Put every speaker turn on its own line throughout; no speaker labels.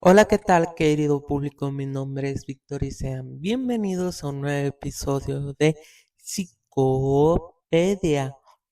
Hola, ¿qué tal, querido público? Mi nombre es Víctor y sean bienvenidos a un nuevo episodio de Psicopedia.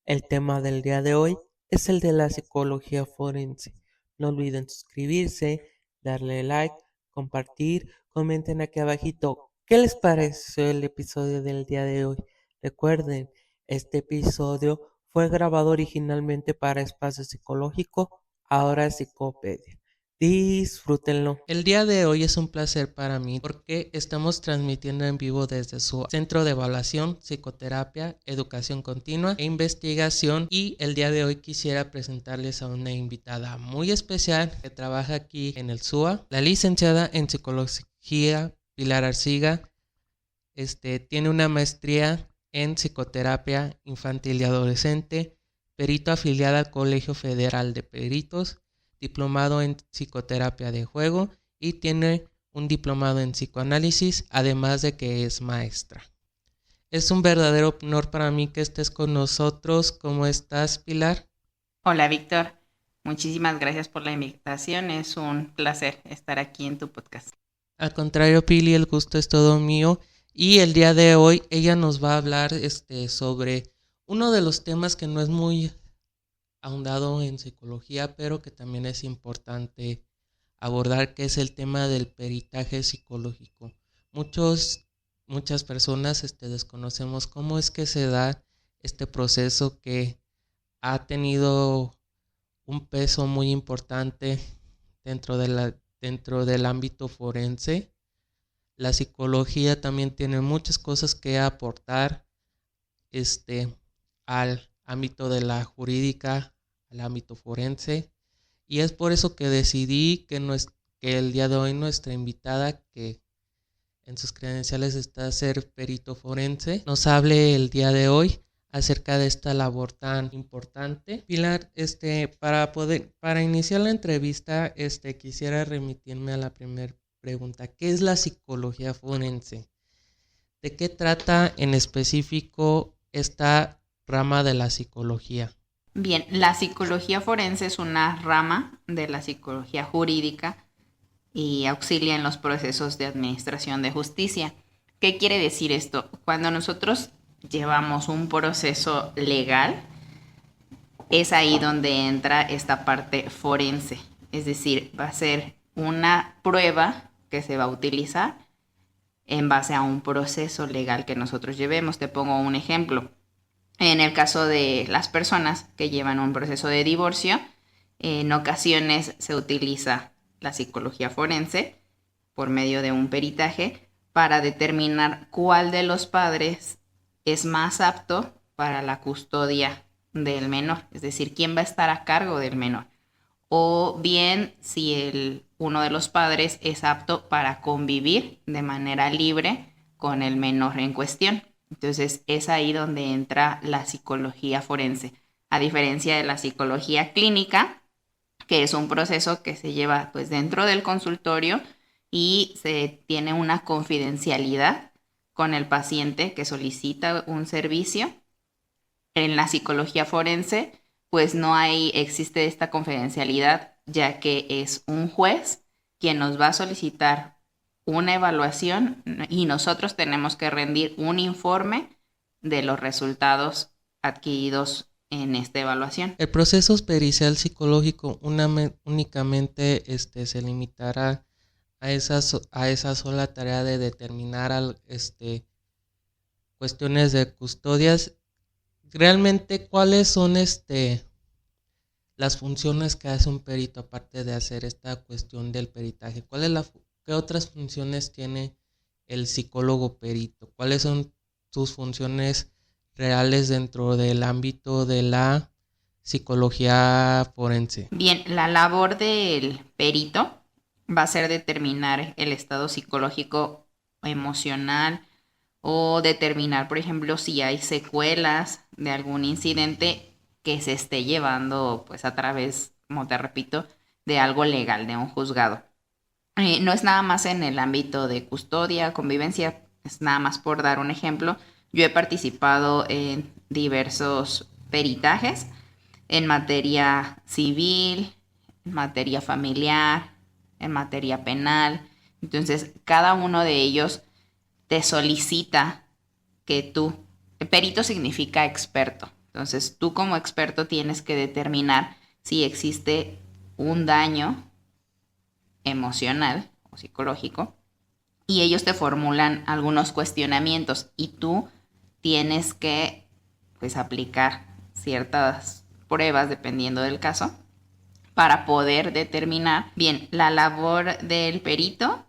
El tema del día de hoy es el de la psicología forense. No olviden suscribirse, darle like, compartir, comenten aquí abajito qué les pareció el episodio del día de hoy. Recuerden, este episodio fue grabado originalmente para Espacio Psicológico, ahora es Psicopedia. Disfrútenlo. El día de hoy es un placer para mí porque estamos transmitiendo en vivo desde su Centro de Evaluación, Psicoterapia, Educación Continua e Investigación, y el día de hoy quisiera presentarles a una invitada muy especial que trabaja aquí en el SUA, la licenciada en Psicología Pilar Arciga. Tiene una maestría en Psicoterapia Infantil y Adolescente, perito afiliada al Colegio Federal de Peritos, diplomado en Psicoterapia de Juego y tiene un diplomado en Psicoanálisis, además de que es maestra. Es un verdadero honor para mí que estés con nosotros. ¿Cómo estás, Pilar?
Hola Víctor, muchísimas gracias por la invitación. Es un placer estar aquí en tu podcast.
Al contrario, Pili, el gusto es todo mío. Y el día de hoy ella nos va a hablar sobre uno de los temas que no es muy ahondado en psicología, pero que también es importante abordar, que es el tema del peritaje psicológico. Muchos, muchas personas desconocemos cómo es que se da este proceso que ha tenido un peso muy importante dentro del ámbito forense. La psicología también tiene muchas cosas que aportar este, al ámbito de la jurídica, al ámbito forense. Y es por eso que decidí que el día de hoy nuestra invitada, que en sus credenciales está ser perito forense, nos hable el día de hoy acerca de esta labor tan importante. Pilar, para iniciar la entrevista, quisiera remitirme a la primera pregunta. ¿Qué es la psicología forense? ¿De qué trata en específico esta rama de la psicología?
Bien, la psicología forense es una rama de la psicología jurídica y auxilia en los procesos de administración de justicia. ¿Qué quiere decir esto? Cuando nosotros llevamos un proceso legal, es ahí donde entra esta parte forense. Es decir, va a ser una prueba que se va a utilizar en base a un proceso legal que nosotros llevemos. Te pongo un ejemplo. En el caso de las personas que llevan un proceso de divorcio, en ocasiones se utiliza la psicología forense por medio de un peritaje para determinar cuál de los padres es más apto para la custodia del menor, es decir, quién va a estar a cargo del menor, o bien si uno de los padres es apto para convivir de manera libre con el menor en cuestión. Entonces es ahí donde entra la psicología forense, a diferencia de la psicología clínica, que es un proceso que se lleva pues dentro del consultorio y se tiene una confidencialidad con el paciente que solicita un servicio. En la psicología forense pues no existe esta confidencialidad, ya que es un juez quien nos va a solicitar una evaluación y nosotros tenemos que rendir un informe de los resultados adquiridos en esta evaluación.
El proceso pericial psicológico únicamente se limitará a esa sola tarea de determinar cuestiones de custodias. Realmente, ¿cuáles son las funciones que hace un perito aparte de hacer esta cuestión del peritaje? ¿Qué otras funciones tiene el psicólogo perito? ¿Cuáles son sus funciones reales dentro del ámbito de la psicología forense?
Bien, la labor del perito va a ser determinar el estado psicológico emocional o determinar, por ejemplo, si hay secuelas de algún incidente que se esté llevando pues a través, como te repito, de algo legal, de un juzgado. No es nada más en el ámbito de custodia, convivencia, es nada más por dar un ejemplo. Yo he participado en diversos peritajes en materia civil, en materia familiar, en materia penal. Entonces, cada uno de ellos te solicita que tú, perito significa experto, entonces tú como experto tienes que determinar si existe un daño emocional o psicológico y ellos te formulan algunos cuestionamientos y tú tienes que pues aplicar ciertas pruebas dependiendo del caso para poder determinar. Bien, la labor del perito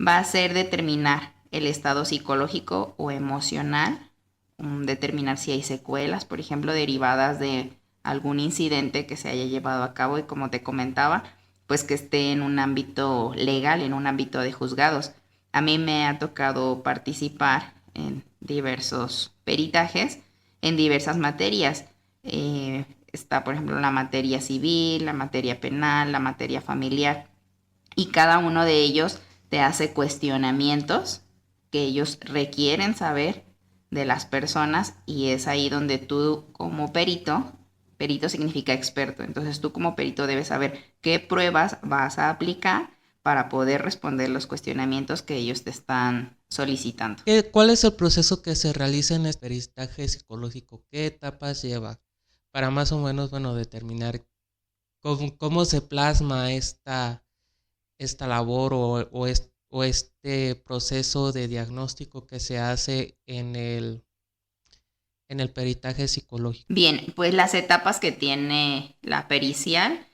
va a ser determinar el estado psicológico o emocional, determinar si hay secuelas, por ejemplo, derivadas de algún incidente que se haya llevado a cabo y como te comentaba, pues que esté en un ámbito legal, en un ámbito de juzgados. A mí me ha tocado participar en diversos peritajes, en diversas materias. Está, por ejemplo, la materia civil, la materia penal, la materia familiar, y cada uno de ellos te hace cuestionamientos que ellos requieren saber de las personas y es ahí donde tú como perito, perito significa experto, entonces tú como perito debes saber qué pruebas vas a aplicar para poder responder los cuestionamientos que ellos te están solicitando.
¿Cuál es el proceso que se realiza en el peritaje psicológico? ¿Qué etapas lleva? Para más o menos, bueno, determinar cómo se plasma esta labor o este proceso de diagnóstico que se hace en el peritaje psicológico.
Bien, pues las etapas que tiene la pericial,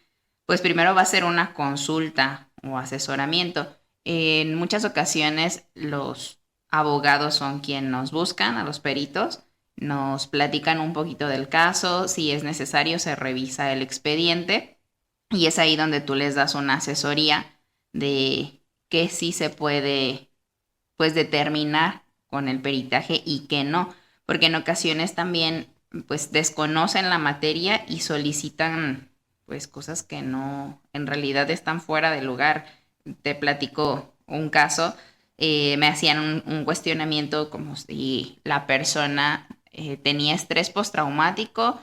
pues primero va a ser una consulta o asesoramiento. En muchas ocasiones los abogados son quienes nos buscan a los peritos, nos platican un poquito del caso, si es necesario se revisa el expediente y es ahí donde tú les das una asesoría de qué sí se puede pues determinar con el peritaje y qué no, porque en ocasiones también pues desconocen la materia y solicitan pues cosas que no, en realidad están fuera de lugar. Te platico un caso, me hacían un cuestionamiento como si la persona tenía estrés postraumático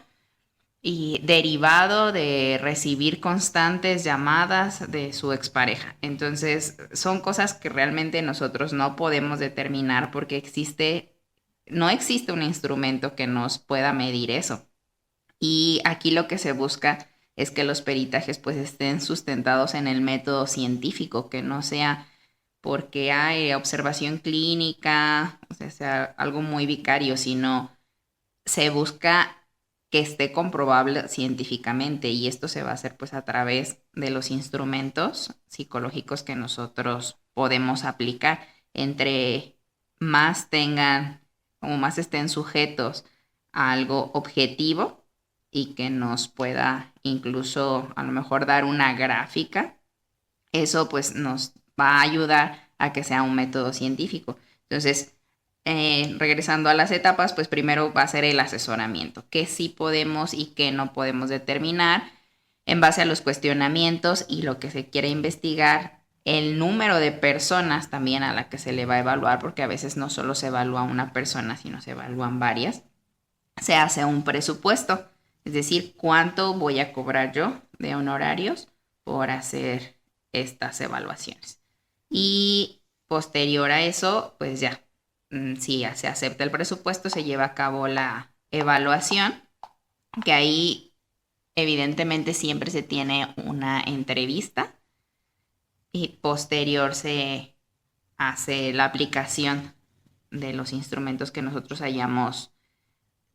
y derivado de recibir constantes llamadas de su expareja. Entonces, son cosas que realmente nosotros no podemos determinar porque no existe un instrumento que nos pueda medir eso. Y aquí lo que se busca es que los peritajes pues estén sustentados en el método científico, que no sea porque hay observación clínica, o sea algo muy vicario, sino se busca que esté comprobable científicamente y esto se va a hacer pues a través de los instrumentos psicológicos que nosotros podemos aplicar. Entre más tengan o más estén sujetos a algo objetivo y que nos pueda incluso a lo mejor dar una gráfica, eso pues nos va a ayudar a que sea un método científico. Entonces, regresando a las etapas, pues primero va a ser el asesoramiento, qué sí podemos y qué no podemos determinar en base a los cuestionamientos y lo que se quiere investigar, el número de personas también a la que se le va a evaluar, porque a veces no solo se evalúa una persona, sino se evalúan varias. Se hace un presupuesto, es decir, cuánto voy a cobrar yo de honorarios por hacer estas evaluaciones. Y posterior a eso, pues ya, si se acepta el presupuesto, se lleva a cabo la evaluación, que ahí evidentemente siempre se tiene una entrevista y posterior se hace la aplicación de los instrumentos que nosotros hayamos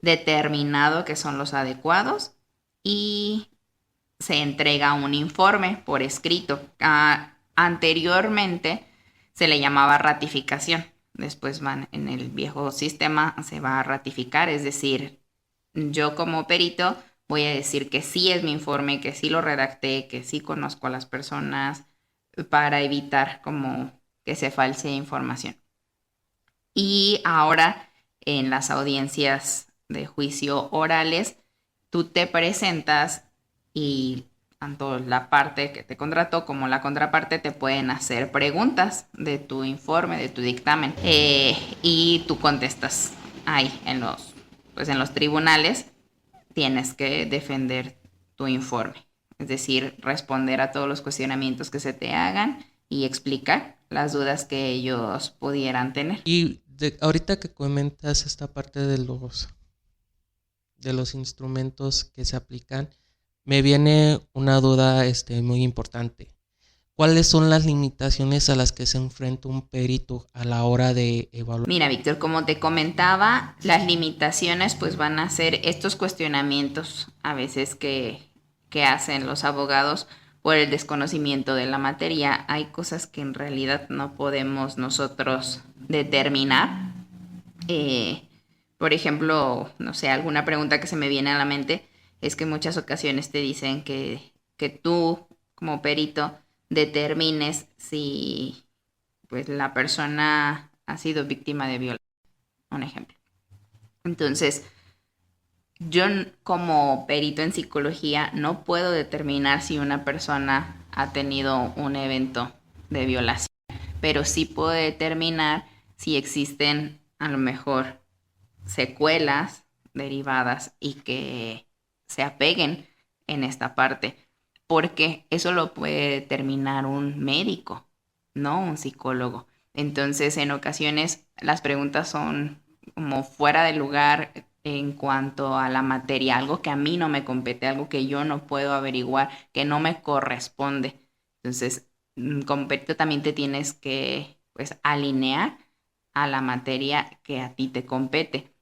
determinado que son los adecuados y se entrega un informe por escrito. Anteriormente se le llamaba ratificación. Después en el viejo sistema se va a ratificar, es decir, yo como perito voy a decir que sí es mi informe, que sí lo redacté, que sí conozco a las personas para evitar como que se falsee información. Y ahora en las audiencias de juicio orales, tú te presentas y tanto la parte que te contrató como la contraparte te pueden hacer preguntas de tu informe, de tu dictamen, y tú contestas ahí pues en los tribunales tienes que defender tu informe. es decir, responder a todos los cuestionamientos que se te hagan y explicar las dudas que ellos pudieran tener.
Y ahorita que comentas esta parte de los instrumentos que se aplican, me viene una duda muy importante. ¿Cuáles son las limitaciones a las que se enfrenta un perito a la hora de evaluar?
Mira, Víctor, como te comentaba, las limitaciones pues van a ser estos cuestionamientos a veces que hacen los abogados por el desconocimiento de la materia. Hay cosas que en realidad no podemos nosotros determinar. Por ejemplo, no sé, alguna pregunta que se me viene a la mente es que en muchas ocasiones te dicen que tú, como perito, determines si pues la persona ha sido víctima de violación, un ejemplo. Entonces, yo como perito en psicología no puedo determinar si una persona ha tenido un evento de violación, pero sí puedo determinar si existen a lo mejor secuelas derivadas y que se apeguen en esta parte, porque eso lo puede determinar un médico, no un psicólogo. Entonces, en ocasiones las preguntas son como fuera de lugar en cuanto a la materia, algo que a mí no me compete, algo que yo no puedo averiguar, que no me corresponde. Entonces, como perito también te tienes que pues alinear a la materia que a ti te compete.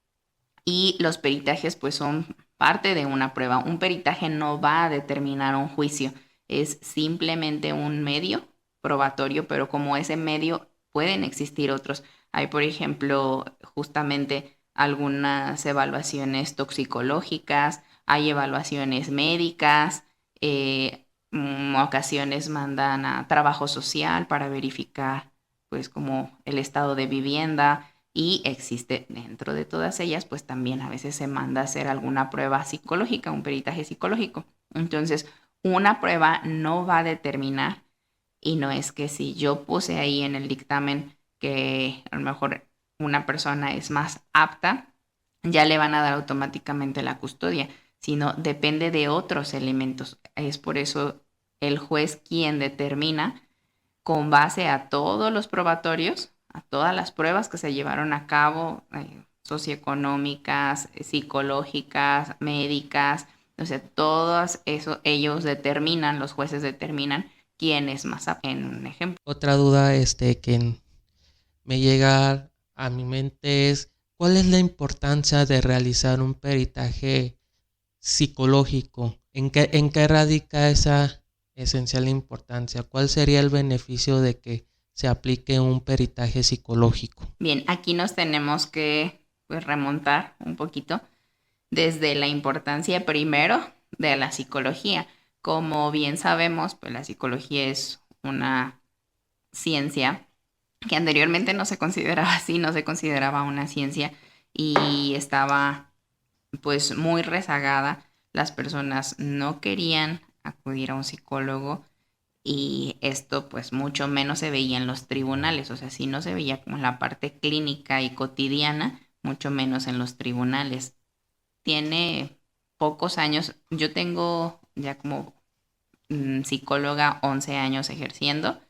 Y los peritajes pues son parte de una prueba. Un peritaje no va a determinar un juicio, es simplemente un medio probatorio, pero como ese medio pueden existir otros. Hay, por ejemplo, justamente algunas evaluaciones toxicológicas, hay evaluaciones médicas, ocasiones mandan a trabajo social para verificar pues como el estado de vivienda y existe dentro de todas ellas, pues también a veces se manda a hacer alguna prueba psicológica, un peritaje psicológico. Entonces, una prueba no va a determinar, y no es que si yo puse ahí en el dictamen que a lo mejor una persona es más apta, ya le van a dar automáticamente la custodia, sino depende de otros elementos. Es por eso el juez quien determina con base a todos los probatorios, a todas las pruebas que se llevaron a cabo, socioeconómicas, psicológicas, médicas, o sea, todos eso ellos determinan, los jueces determinan quién es más apto. En un ejemplo.
Otra duda que me llega a mi mente es ¿cuál es la importancia de realizar un peritaje psicológico? En qué radica esa esencial importancia? ¿Cuál sería el beneficio de que se aplique un peritaje psicológico?
Bien, aquí nos tenemos que pues, remontar un poquito desde la importancia primero de la psicología. Como bien sabemos, pues la psicología es una ciencia que anteriormente no se consideraba así, no se consideraba una ciencia y estaba pues muy rezagada. Las personas no querían acudir a un psicólogo y esto pues mucho menos se veía en los tribunales, o sea, si no se veía como en la parte clínica y cotidiana, mucho menos en los tribunales. Tiene pocos años, yo tengo ya como psicóloga 11 años ejerciendo,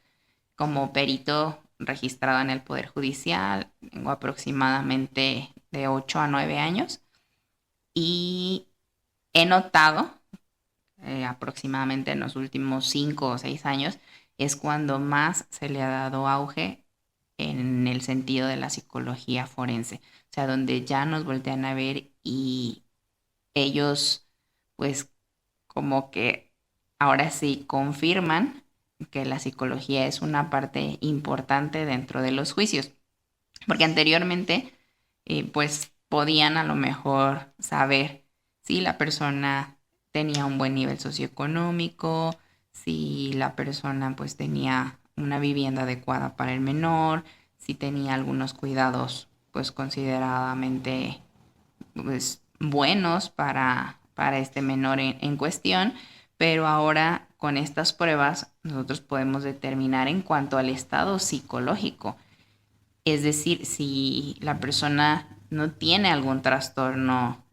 como perito registrado en el Poder Judicial, tengo aproximadamente de 8 a 9 años y he notado aproximadamente en los últimos 5 o 6 años es cuando más se le ha dado auge en el sentido de la psicología forense, o sea, donde ya nos voltean a ver y ellos pues como que ahora sí confirman que la psicología es una parte importante dentro de los juicios, porque anteriormente pues podían a lo mejor saber si la persona tenía un buen nivel socioeconómico, si la persona pues tenía una vivienda adecuada para el menor, si tenía algunos cuidados pues consideradamente pues, buenos para este menor en cuestión, pero ahora con estas pruebas nosotros podemos determinar en cuanto al estado psicológico, es decir, si la persona no tiene algún trastorno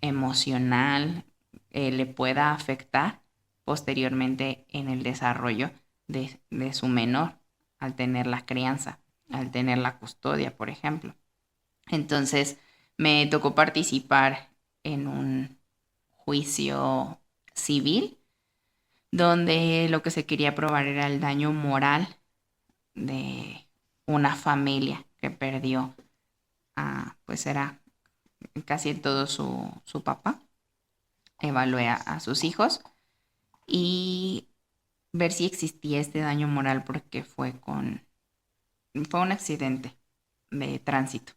emocional, le pueda afectar posteriormente en el desarrollo de su menor, al tener la crianza, al tener la custodia, por ejemplo. Entonces, me tocó participar en un juicio civil donde lo que se quería probar era el daño moral de una familia que perdió pues era casi todo su papá. Evalué a sus hijos y ver si existía este daño moral porque fue un accidente de tránsito.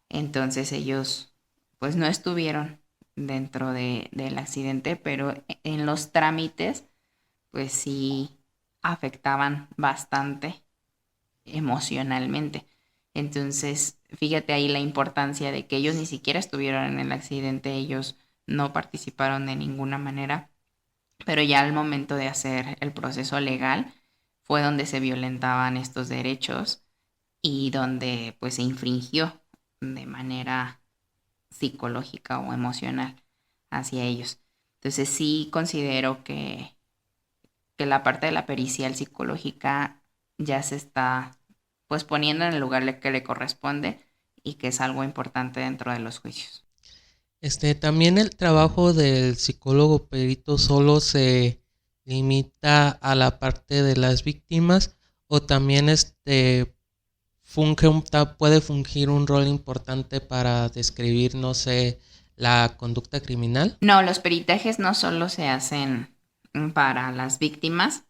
Entonces ellos pues no estuvieron dentro del accidente, pero en los trámites pues sí afectaban bastante emocionalmente. Entonces, fíjate ahí la importancia de que ellos ni siquiera estuvieron en el accidente, ellos no participaron de ninguna manera, pero ya al momento de hacer el proceso legal fue donde se violentaban estos derechos y donde pues se infringió de manera psicológica o emocional hacia ellos. Entonces sí considero que la parte de la pericial psicológica ya se está pues poniendo en el lugar que le corresponde y que es algo importante dentro de los juicios.
También el trabajo del psicólogo perito solo se limita a la parte de las víctimas o también puede fungir un rol importante para describir, no sé, la conducta criminal.
No, los peritajes no solo se hacen para las víctimas,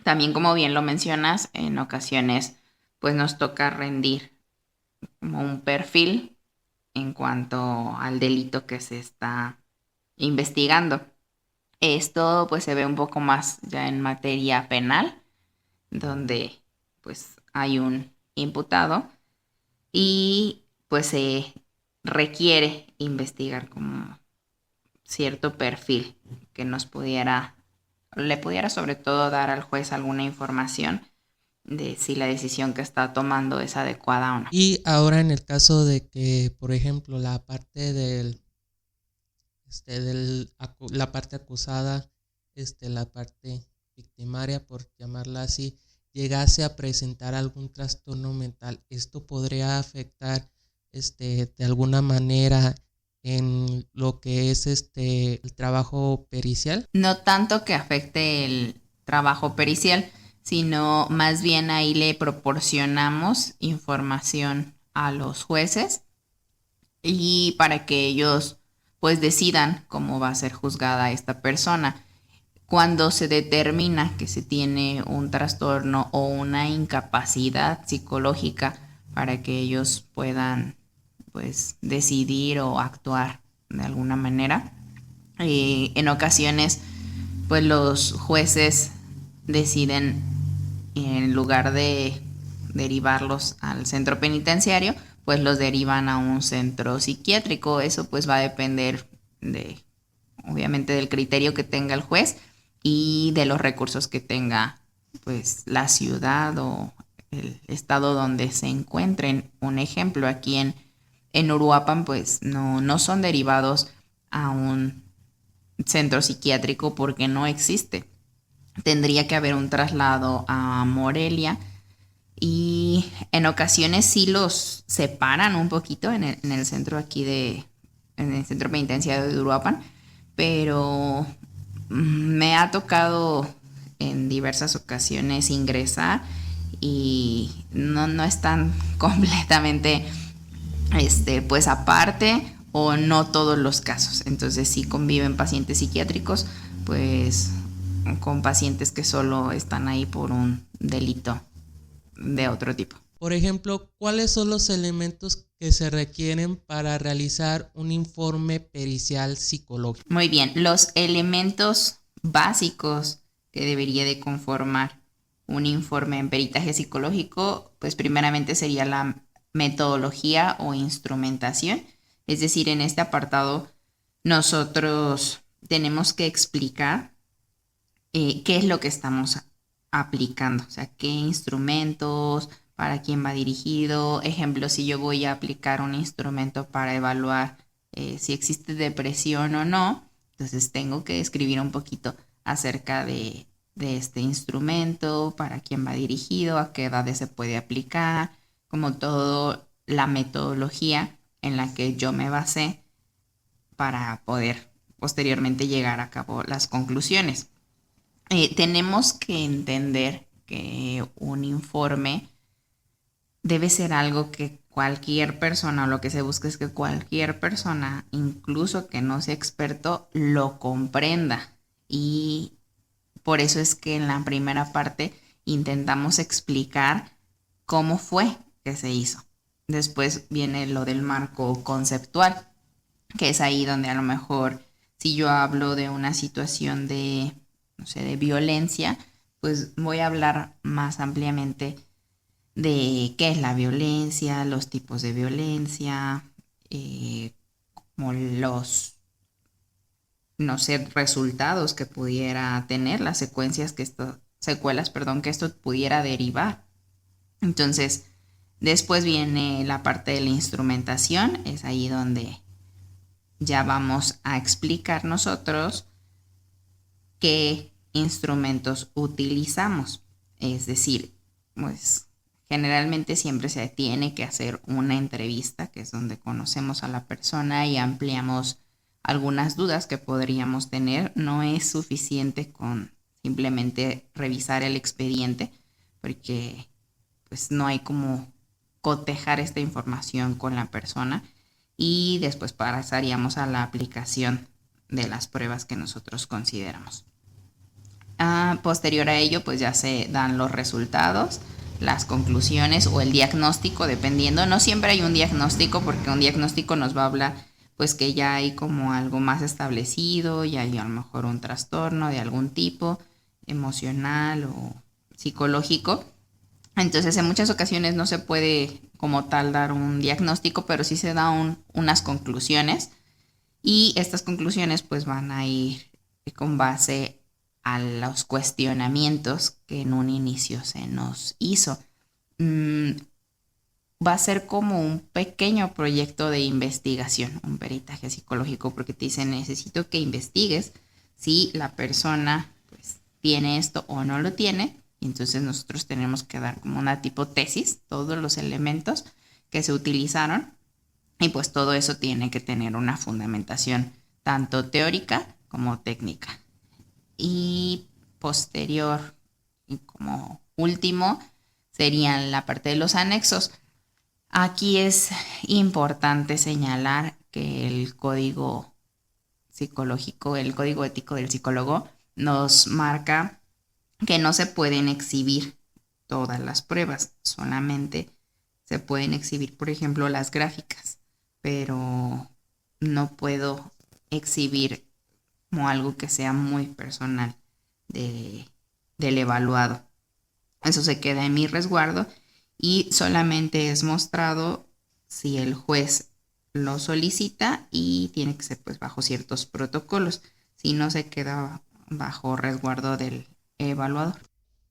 también como bien lo mencionas, en ocasiones pues nos toca rendir como un perfil en cuanto al delito que se está investigando. Esto pues se ve un poco más ya en materia penal, donde pues hay un imputado y pues se requiere investigar como cierto perfil que le pudiera sobre todo dar al juez alguna información de si la decisión que está tomando es adecuada o no.
Y ahora en el caso de que, por ejemplo, la parte la parte acusada, la parte victimaria, por llamarla así, llegase a presentar algún trastorno mental, esto podría afectar, de alguna manera en lo que es el trabajo pericial.
No tanto que afecte el trabajo pericial, sino más bien ahí le proporcionamos información a los jueces y para que ellos pues decidan cómo va a ser juzgada esta persona. Cuando se determina que se tiene un trastorno o una incapacidad psicológica para que ellos puedan pues decidir o actuar de alguna manera, en ocasiones pues los jueces deciden, en lugar de derivarlos al centro penitenciario, pues los derivan a un centro psiquiátrico. Eso pues va a depender obviamente del criterio que tenga el juez y de los recursos que tenga pues la ciudad o el estado donde se encuentren. Un ejemplo, aquí en Uruapan pues no son derivados a un centro psiquiátrico porque no existe. Tendría que haber un traslado a Morelia y en ocasiones sí los separan un poquito en el centro aquí en el centro penitenciario de Uruapan, pero me ha tocado en diversas ocasiones ingresar y no están completamente pues aparte o no todos los casos. Entonces sí conviven pacientes psiquiátricos pues con pacientes que solo están ahí por un delito de otro tipo.
Por ejemplo, ¿cuáles son los elementos que se requieren para realizar un informe pericial psicológico?
Muy bien, los elementos básicos que debería de conformar un informe en peritaje psicológico, pues primeramente sería la metodología o instrumentación. Es decir, en este apartado nosotros tenemos que explicar qué es lo que estamos aplicando, o sea, qué instrumentos, para quién va dirigido. Ejemplo, si yo voy a aplicar un instrumento para evaluar si existe depresión o no, entonces tengo que escribir un poquito acerca de este instrumento, para quién va dirigido, a qué edades se puede aplicar, como todo la metodología en la que yo me basé para poder posteriormente llegar a cabo las conclusiones. Tenemos que entender que un informe debe ser algo que cualquier persona, o lo que se busca es que cualquier persona, incluso que no sea experto, lo comprenda. Y por eso es que en la primera parte intentamos explicar cómo fue que se hizo. Después viene lo del marco conceptual, que es ahí donde a lo mejor si yo hablo de una situación de, no sé, de violencia, pues voy a hablar más ampliamente de qué es la violencia, los tipos de violencia, como los, no sé, resultados que pudiera tener, las secuelas, perdón, que esto pudiera derivar. Entonces, después viene la parte de la instrumentación, es ahí donde ya vamos a explicar nosotros qué instrumentos utilizamos. Es decir, pues generalmente siempre se tiene que hacer una entrevista, que es donde conocemos a la persona y ampliamos algunas dudas que podríamos tener. No es suficiente con simplemente revisar el expediente, porque pues no hay como cotejar esta información con la persona y después pasaríamos a la aplicación de las pruebas que nosotros consideramos. Posterior a ello, pues ya se dan los resultados, las conclusiones o el diagnóstico, dependiendo. No siempre hay un diagnóstico, porque un diagnóstico nos va a hablar pues que ya hay como algo más establecido, ya hay a lo mejor un trastorno de algún tipo, emocional o psicológico. Entonces, en muchas ocasiones no se puede como tal dar un diagnóstico, pero sí se da unas conclusiones, y estas conclusiones pues van a ir con base a los cuestionamientos que en un inicio se nos hizo. Mm, Va a ser como un pequeño proyecto de investigación, un peritaje psicológico, porque te dicen, necesito que investigues si la persona pues tiene esto o no lo tiene. Y entonces nosotros tenemos que dar como una tipo tesis, todos los elementos que se utilizaron, y pues todo eso tiene que tener una fundamentación tanto teórica como técnica. Y posterior y como último serían la parte de los anexos. Aquí es importante señalar que el código psicológico, el código ético del psicólogo, nos marca que no se pueden exhibir todas las pruebas, solamente se pueden exhibir, por ejemplo, las gráficas, pero no puedo exhibir como algo que sea muy personal de, del evaluado. Eso se queda en mi resguardo y solamente es mostrado si el juez lo solicita, y tiene que ser pues bajo ciertos protocolos, si no se queda bajo resguardo del evaluador.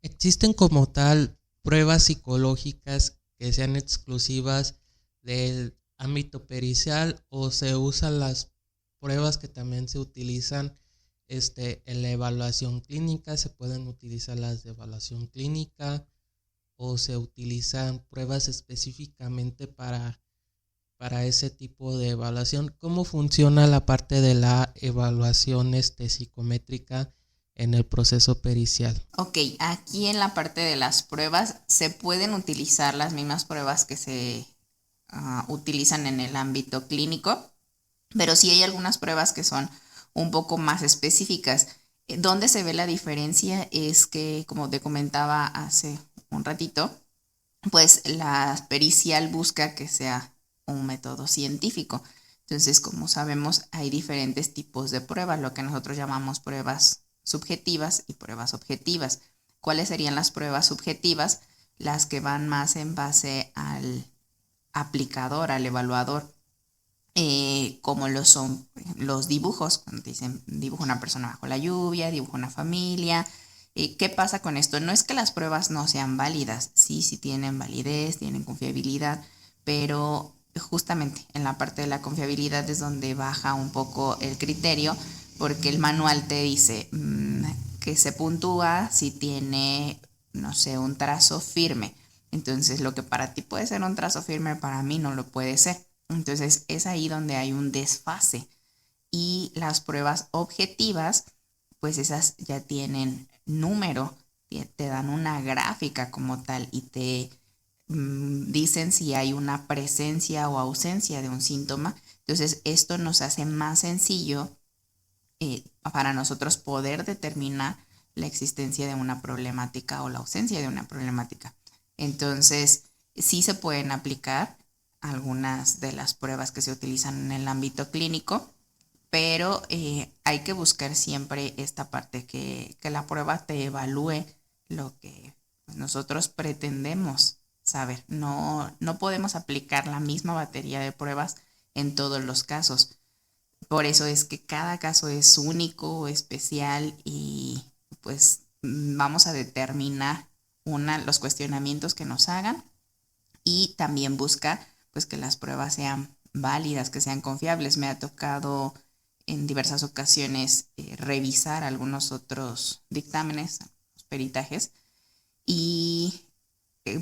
¿Existen como tal pruebas psicológicas que sean exclusivas del ámbito pericial o se usan las pruebas que también se utilizan en la evaluación clínica? ¿Se pueden utilizar las de evaluación clínica o se utilizan pruebas específicamente para ese tipo de evaluación? ¿Cómo funciona la parte de la evaluación psicométrica en el proceso pericial?
Ok, aquí en la parte de las pruebas se pueden utilizar las mismas pruebas que se utilizan en el ámbito clínico, pero sí hay algunas pruebas que son un poco más específicas. Donde se ve la diferencia es que, como te comentaba hace un ratito, pues la pericial busca que sea un método científico. Entonces, como sabemos, hay diferentes tipos de pruebas, lo que nosotros llamamos pruebas subjetivas y pruebas objetivas. ¿Cuáles serían las pruebas subjetivas? Las que van más en base al aplicador, al evaluador, como lo son los dibujos, cuando te dicen dibujo una persona bajo la lluvia, dibujo una familia. ¿Qué pasa con esto? No es que las pruebas no sean válidas, sí, sí tienen validez, tienen confiabilidad, pero justamente en la parte de la confiabilidad es donde baja un poco el criterio, porque el manual te dice, que se puntúa si tiene, no sé, un trazo firme. Entonces, lo que para ti puede ser un trazo firme, para mí no lo puede ser. Entonces, es ahí donde hay un desfase. Y las pruebas objetivas, pues esas ya tienen número, te dan una gráfica como tal y te dicen si hay una presencia o ausencia de un síntoma. Entonces, esto nos hace más sencillo para nosotros poder determinar la existencia de una problemática o la ausencia de una problemática. Entonces, sí se pueden aplicar algunas de las pruebas que se utilizan en el ámbito clínico, pero hay que buscar siempre esta parte, que la prueba te evalúe lo que nosotros pretendemos saber. No podemos aplicar la misma batería de pruebas en todos los casos. Por eso es que cada caso es único, especial y pues vamos a determinar los cuestionamientos que nos hagan y también buscar pues que las pruebas sean válidas, que sean confiables. Me ha tocado en diversas ocasiones revisar algunos otros dictámenes, peritajes, y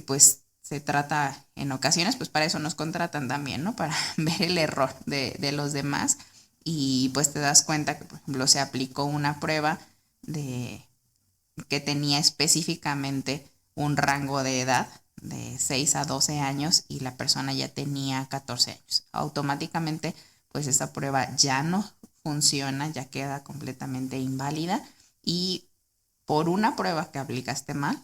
pues se trata en ocasiones, pues para eso nos contratan también, ¿no? Para ver el error de los demás y pues te das cuenta que, por ejemplo, se aplicó una prueba que tenía específicamente un rango de edad de 6 a 12 años y la persona ya tenía 14 años. Automáticamente, pues esa prueba ya no funciona, ya queda completamente inválida y por una prueba que aplicaste mal,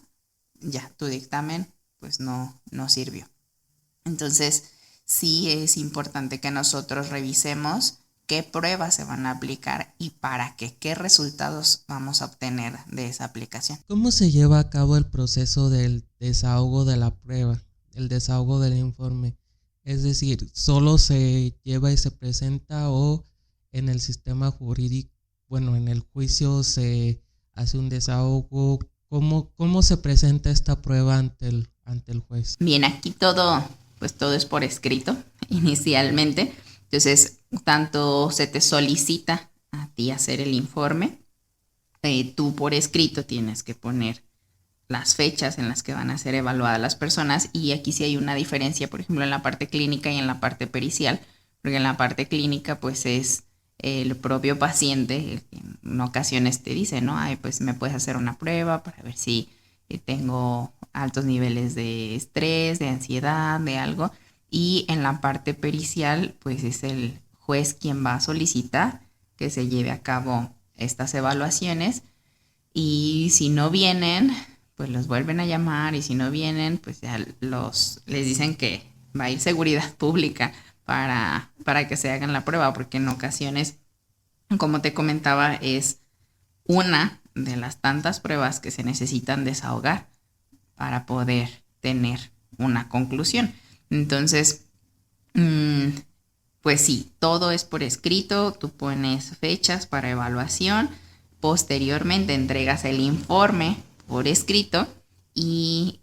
ya tu dictamen pues no sirvió. Entonces, sí es importante que nosotros revisemos qué pruebas se van a aplicar y para qué resultados vamos a obtener de esa aplicación.
¿Cómo se lleva a cabo el proceso del desahogo de la prueba, el desahogo del informe? Es decir, ¿solo se lleva y se presenta o en el sistema jurídico, bueno, en el juicio se hace un desahogo? ¿Cómo se presenta esta prueba ante el juez?
Bien, aquí todo es por escrito inicialmente. Entonces, tanto se te solicita a ti hacer el informe, tú por escrito tienes que poner las fechas en las que van a ser evaluadas las personas y aquí sí hay una diferencia, por ejemplo, en la parte clínica y en la parte pericial, porque en la parte clínica pues es el propio paciente el que en ocasiones te dice, ¿no? Ay, pues me puedes hacer una prueba para ver si tengo altos niveles de estrés, de ansiedad, de algo. Y en la parte pericial, pues es el juez quien va a solicitar que se lleve a cabo estas evaluaciones. Y si no vienen, pues los vuelven a llamar. Y si no vienen, pues ya les dicen que va a ir seguridad pública para que se hagan la prueba. Porque en ocasiones, como te comentaba, es una de las tantas pruebas que se necesitan desahogar para poder tener una conclusión. Entonces, pues sí, todo es por escrito, tú pones fechas para evaluación, posteriormente entregas el informe por escrito y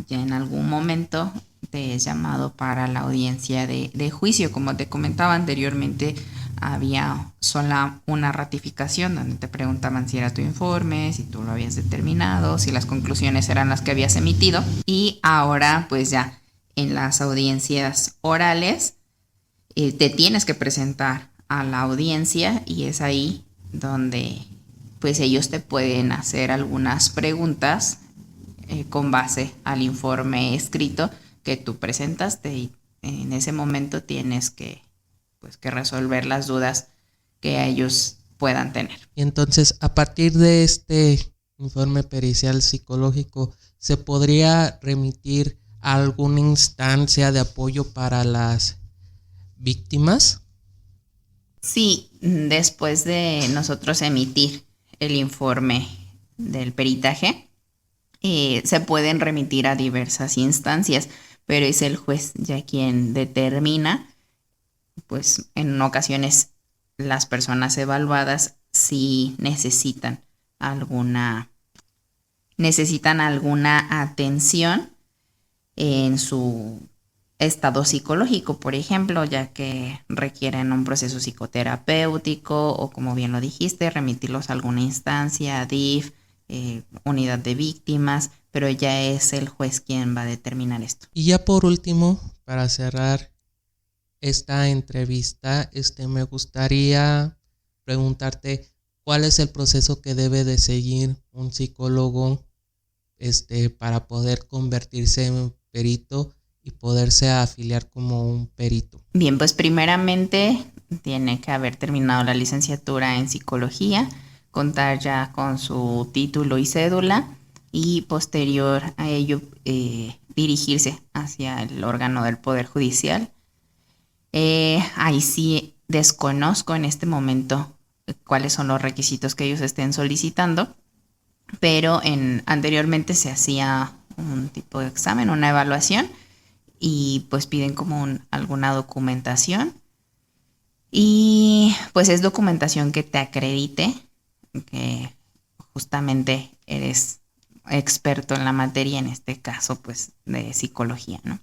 ya en algún momento te es llamado para la audiencia de juicio. Como te comentaba anteriormente, había sola una ratificación donde te preguntaban si era tu informe, si tú lo habías determinado, si las conclusiones eran las que habías emitido. Y ahora pues ya en las audiencias orales te tienes que presentar a la audiencia y es ahí donde pues ellos te pueden hacer algunas preguntas con base al informe escrito que tú presentaste y en ese momento tienes que resolver las dudas que ellos puedan tener.
Y entonces, a partir de este informe pericial psicológico, ¿se podría remitir a alguna instancia de apoyo para las víctimas?
Sí, después de nosotros emitir el informe del peritaje, se pueden remitir a diversas instancias, pero es el juez ya quien determina, pues en ocasiones las personas evaluadas sí necesitan alguna atención en su estado psicológico, por ejemplo, ya que requieren un proceso psicoterapéutico o, como bien lo dijiste, remitirlos a alguna instancia, DIF, unidad de víctimas, pero ya es el juez quien va a determinar esto.
Y ya por último, para cerrar esta entrevista, me gustaría preguntarte cuál es el proceso que debe de seguir un psicólogo para poder convertirse en perito y poderse afiliar como un perito.
Bien, pues primeramente tiene que haber terminado la licenciatura en psicología, contar ya con su título y cédula y posterior a ello dirigirse hacia el órgano del Poder Judicial. Ahí sí desconozco en este momento cuáles son los requisitos que ellos estén solicitando, pero anteriormente se hacía un tipo de examen, una evaluación, y pues piden como alguna documentación. Y pues es documentación que te acredite que justamente eres experto en la materia, en este caso pues de psicología, ¿no?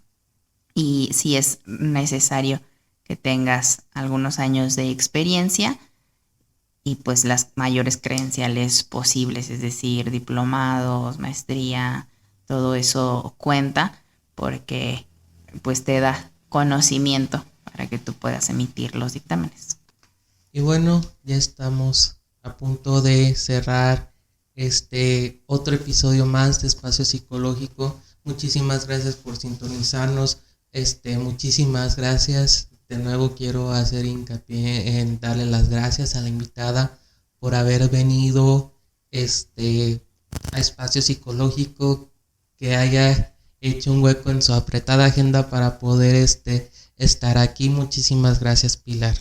Y si es necesario que tengas algunos años de experiencia y pues las mayores credenciales posibles, es decir, diplomados, maestría, todo eso cuenta porque pues te da conocimiento para que tú puedas emitir los dictámenes.
Y bueno, ya estamos a punto de cerrar este otro episodio más de Espacio Psicológico. Muchísimas gracias por sintonizarnos. Muchísimas gracias. De nuevo quiero hacer hincapié en darle las gracias a la invitada por haber venido a Espacio Psicológico, que haya hecho un hueco en su apretada agenda para poder estar aquí. Muchísimas gracias, Pilar.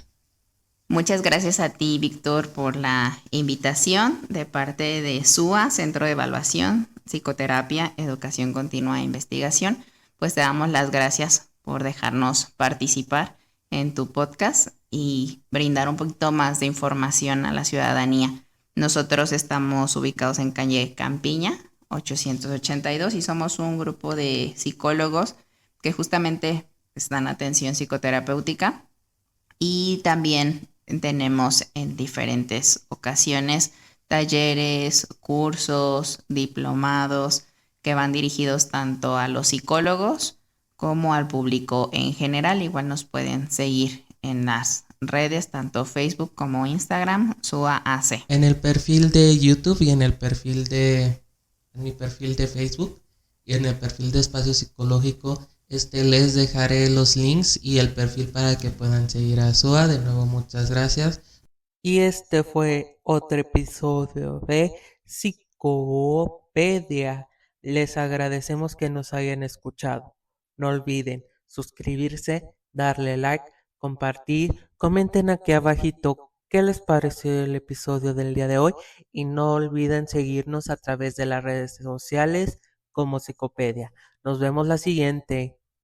Muchas gracias a ti, Víctor, por la invitación de parte de SUA, Centro de Evaluación, Psicoterapia, Educación Continua e Investigación. Pues te damos las gracias por dejarnos participar en tu podcast y brindar un poquito más de información a la ciudadanía. Nosotros estamos ubicados en calle Campiña, 882, y somos un grupo de psicólogos que justamente dan atención psicoterapéutica y también tenemos en diferentes ocasiones talleres, cursos, diplomados que van dirigidos tanto a los psicólogos como al público en general. Igual nos pueden seguir en las redes, tanto Facebook como Instagram, SUAAC.
En el perfil de YouTube y en mi perfil de Facebook y en el perfil de Espacio Psicológico, les dejaré los links y el perfil para que puedan seguir a SUA. De nuevo, muchas gracias. Y este fue otro episodio de Psicopedia. Les agradecemos que nos hayan escuchado. No olviden suscribirse, darle like, compartir, comenten aquí abajito qué les pareció el episodio del día de hoy y no olviden seguirnos a través de las redes sociales como Psicopedia. Nos vemos la siguiente.